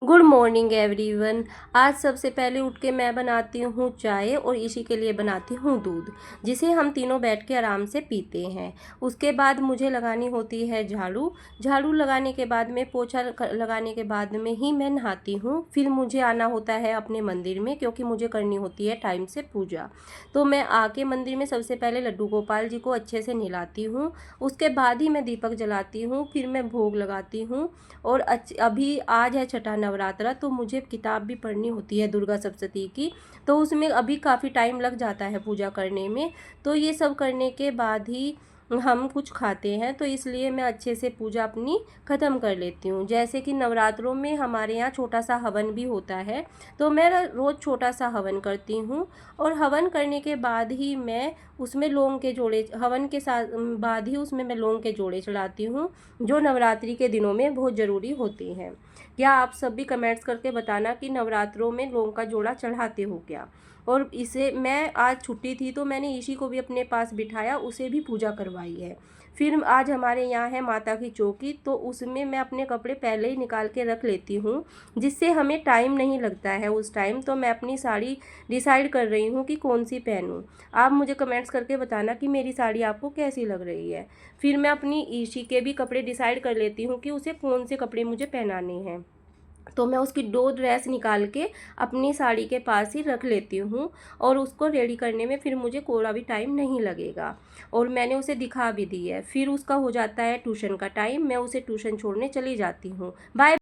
Good morning everyone. आज सबसे पहले उठ के मैं बनाती हूँ चाय और इसी के लिए बनाती हूँ दूध, जिसे हम तीनों बैठ के आराम से पीते हैं। उसके बाद मुझे लगानी होती है झाड़ू। झाड़ू लगाने के बाद में पोछा लगाने के बाद में ही मैं नहाती हूँ। फिर मुझे आना होता है अपने मंदिर में, क्योंकि मुझे करनी होती है टाइम से पूजा। तो मैं आके मंदिर में सबसे पहले लड्डू गोपाल जी को अच्छे से नहलाती हूँ। उसके बाद ही मैं दीपक जलाती हूँ, फिर मैं भोग लगाती हूँ। और अभी आज है छठा नवरात्रा, तो मुझे किताब भी पढ़नी होती है दुर्गा सप्तशती की। तो उसमें अभी काफ़ी टाइम लग जाता है पूजा करने में। तो ये सब करने के बाद ही हम कुछ खाते हैं, तो इसलिए मैं अच्छे से पूजा अपनी ख़त्म कर लेती हूँ। जैसे कि नवरात्रों में हमारे यहाँ छोटा सा हवन भी होता है, तो मैं रोज़ छोटा सा हवन करती हूँ। और हवन करने के बाद ही मैं उसमें लौंग के जोड़े, हवन के साथ बाद ही उसमें मैं लौंग के जोड़े चढ़ाती हूँ, जो नवरात्रि के दिनों में बहुत ज़रूरी होती हैं। क्या आप सब भी कमेंट्स करके बताना कि नवरात्रों में लौंग का जोड़ा चढ़ाते हो क्या। और इसे मैं आज छुट्टी थी तो मैंने ईशी को भी अपने पास बिठाया, उसे भी पूजा करवाई है। फिर आज हमारे यहाँ है माता की चौकी, तो उसमें मैं अपने कपड़े पहले ही निकाल के रख लेती हूँ, जिससे हमें टाइम नहीं लगता है उस टाइम। तो मैं अपनी साड़ी डिसाइड कर रही हूँ कि कौन सी पहनूँ। आप मुझे कमेंट्स करके बताना कि मेरी साड़ी आपको कैसी लग रही है। फिर मैं अपनी ईशी के भी कपड़े डिसाइड कर लेती हूँ कि उसे कौन से कपड़े मुझे पहनाने हैं। तो मैं उसकी 2 ड्रेस निकाल के अपनी साड़ी के पास ही रख लेती हूँ, और उसको रेडी करने में फिर मुझे थोड़ा भी टाइम नहीं लगेगा। और मैंने उसे दिखा भी दी है। फिर उसका हो जाता है ट्यूशन का टाइम, मैं उसे ट्यूशन छोड़ने चली जाती हूँ। बाय।